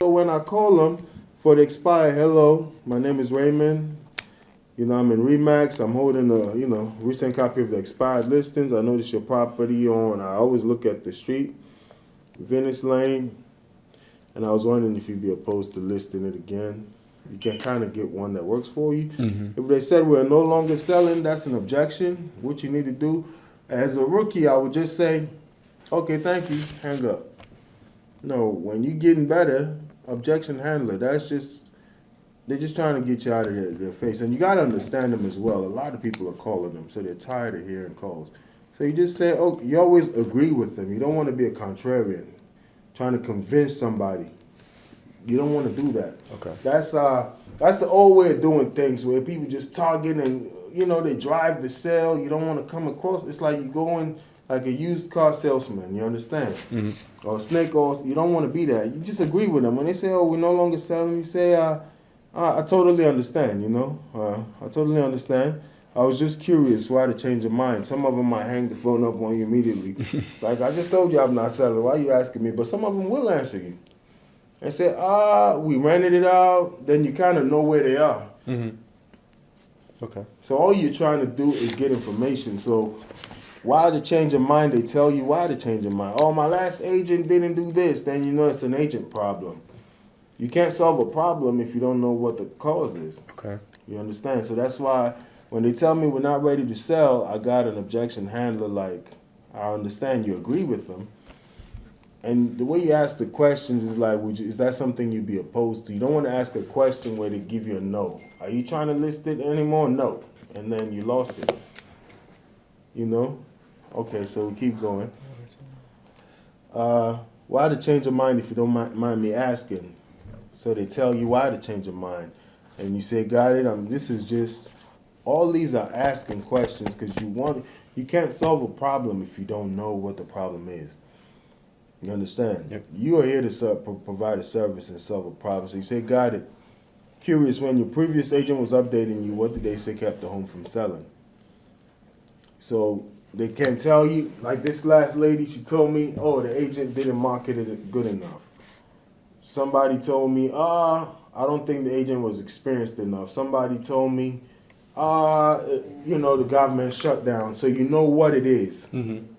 So when I call them for the expire, hello, my name is Raymond. You know, I'm in Remax. I'm holding a, recent copy of the expired listings. I noticed your property on, I always look at the street, Venice Lane, and I was wondering if you'd be opposed to listing it again. You can kind of get one that works for you. Mm-hmm. If they said we're no longer selling, that's an objection. What you need to do, as a rookie, I would just say, okay, thank you, hang up. No, when you're getting better, objection handler, they're just trying to get you out of their face. And you got to understand them as well. A lot of people are calling them, so they're tired of hearing calls. So you just say, oh, you always agree with them. You don't want to be a contrarian, trying to convince somebody. You don't want to do that. Okay. That's the old way of doing things, where people just target and, they drive the sale. You don't want to come across. It's like you going like a used car salesman. You understand? Mm-hmm. Or a snake oil. You don't want to be that. You just agree with them. When they say, oh, we're no longer selling, you say, I totally understand, I totally understand. I was just curious why to change your mind. Some of them might hang the phone up on you immediately. Like, I just told you I'm not selling. Why are you asking me? But some of them will answer you. And say, we rented it out. Then you kind of know where they are. Mm-hmm. Okay. So all you're trying to do is get information. So why to change your mind? They tell you why to change your mind. Oh, my last agent didn't do this. Then you know it's an agent problem. You can't solve a problem if you don't know what the cause is. Okay. You understand? So that's why when they tell me we're not ready to sell, I got an objection handler. Like, I understand you agree with them. And the way you ask the questions is like, is that something you'd be opposed to? You don't want to ask a question where they give you a no. Are you trying to list it anymore? No. And then you lost it. Okay, so we keep going. Why to change your mind if you don't mind me asking? So they tell you why to change your mind. And you say, got it, this is just, all these are asking questions because you can't solve a problem if you don't know what the problem is. You understand? Yep. You are here to provide a service and solve a problem. So you say, got it. Curious, when your previous agent was updating you, what did they say kept the home from selling? So they can't tell you, like this last lady, she told me, oh, the agent didn't market it good enough. Somebody told me, I don't think the agent was experienced enough. Somebody told me, the government shut down. So you know what it is. Mm-hmm.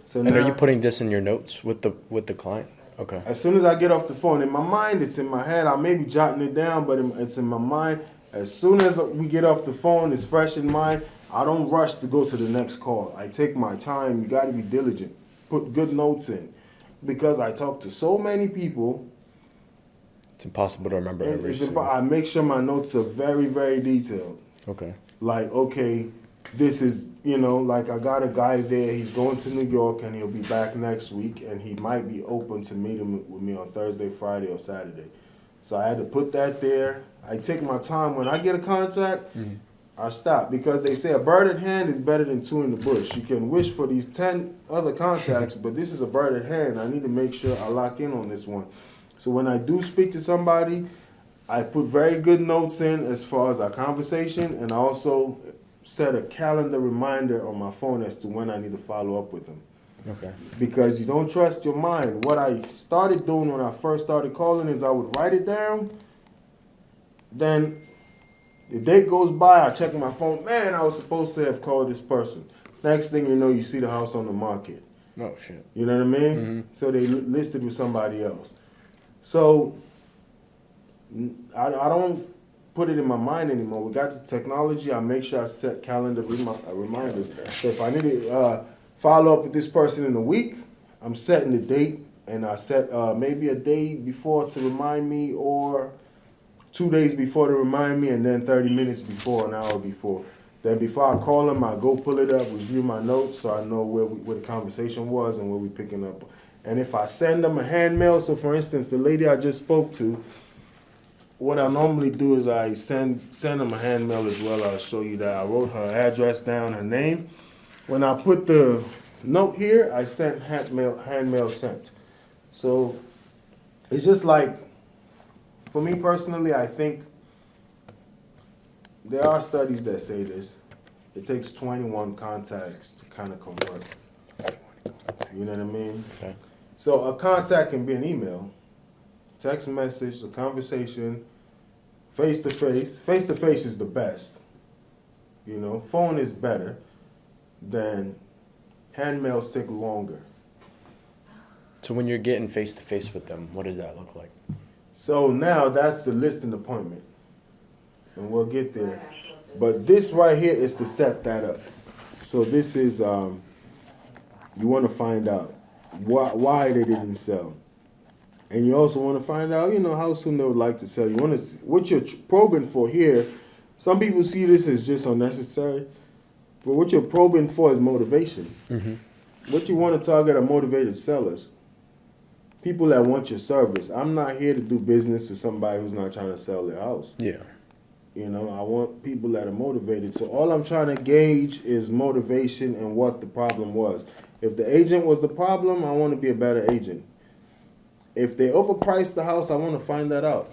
So and now, are you putting this in your notes with the client? Okay. As soon as I get off the phone, in my mind, it's in my head. I may be jotting it down, but it's in my mind. As soon as we get off the phone, it's fresh in mind. I don't rush to go to the next call. I take my time. You got to be diligent. Put good notes in. Because I talk to so many people. It's impossible to remember everything. I make sure my notes are very, very detailed. Okay. Like, okay, this is, like I got a guy there. He's going to New York and he'll be back next week. And he might be open to meeting with me on Thursday, Friday, or Saturday. So I had to put that there. I take my time. When I get a contact, I stop. Because they say a bird at hand is better than two in the bush. You can wish for these 10 other contacts, but this is a bird at hand. I need to make sure I lock in on this one. So when I do speak to somebody, I put very good notes in as far as our conversation, and I also set a calendar reminder on my phone as to when I need to follow up with them. Okay. Because you don't trust your mind. What I started doing when I first started calling is I would write it down. Then the date goes by, I check my phone. Man, I was supposed to have called this person. Next thing you know, you see the house on the market. Oh, shit. You know what I mean? Mm-hmm. So they listed with somebody else. So I don't put it in my mind anymore. We got the technology. I make sure I set calendar reminders. So if I need to follow up with this person in a week, I'm setting the date, and I set maybe a day before to remind me, or 2 days before to remind me, and then 30 minutes before, an hour before. Then before I call them, I go pull it up, review my notes, so I know where the conversation was and where we picking up. And if I send them a hand mail, so for instance, the lady I just spoke to, what I normally do is I send them a hand mail as well. I'll show you that. I wrote her address down, her name. When I put the note here, I sent hand mail sent. So it's just like, for me personally, I think there are studies that say this. It takes 21 contacts to kind of convert. You know what I mean? Okay. So a contact can be an email. text message, a conversation, face to face. Face to face is the best. You know, phone is better than handmails take longer. So when you're getting face to face with them, what does that look like? So now that's the listing appointment, and we'll get there. But this right here is to set that up. So this is you want to find out why they didn't sell, and you also want to find out, you know, how soon they would like to sell. You want to see what you're probing for here. Some people see this as just unnecessary, but what you're probing for is motivation. Mm-hmm. What you want to target are motivated sellers, people that want your service. I'm not here to do business with somebody who's not trying to sell their house. Yeah. You know, I want people that are motivated. So all I'm trying to gauge is motivation and what the problem was. If the agent was the problem, I want to be a better agent. If they overpriced the house, I want to find that out.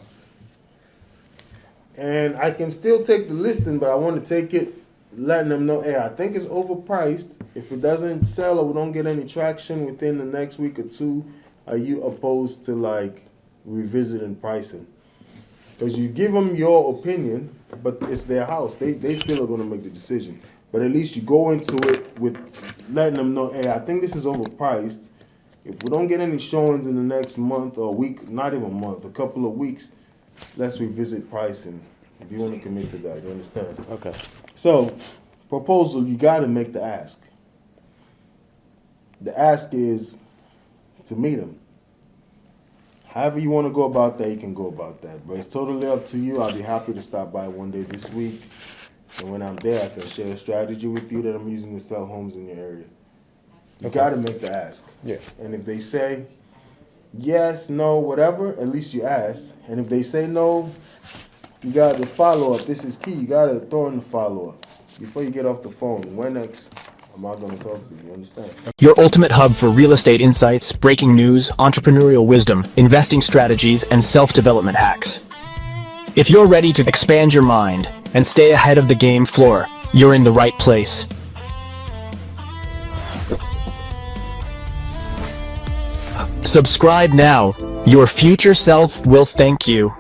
And I can still take the listing, but I want to take it letting them know, hey, I think it's overpriced. If it doesn't sell or we don't get any traction within the next week or two, are you opposed to like revisiting pricing? Because you give them your opinion, but it's their house. They still are going to make the decision. But at least you go into it with letting them know, hey, I think this is overpriced. If we don't get any showings in the next month or week, not even a month, a couple of weeks, let's revisit pricing. If you want to commit to that, you understand? Okay. So, proposal, you got to make the ask. The ask is to meet them. However you want to go about that, you can go about that. But it's totally up to you. I'll be happy to stop by one day this week. And when I'm there, I can share a strategy with you that I'm using to sell homes in your area. You got to make the ask. Yeah. And if they say yes, no, whatever, at least you asked. And if they say no, you got the follow-up. This is key. You got to throw in the follow-up before you get off the phone. When next am I going to talk to you? You understand? Your ultimate hub for real estate insights, breaking news, entrepreneurial wisdom, investing strategies, and self-development hacks. If you're ready to expand your mind and stay ahead of the game floor, you're in the right place. Subscribe now. Your future self will thank you.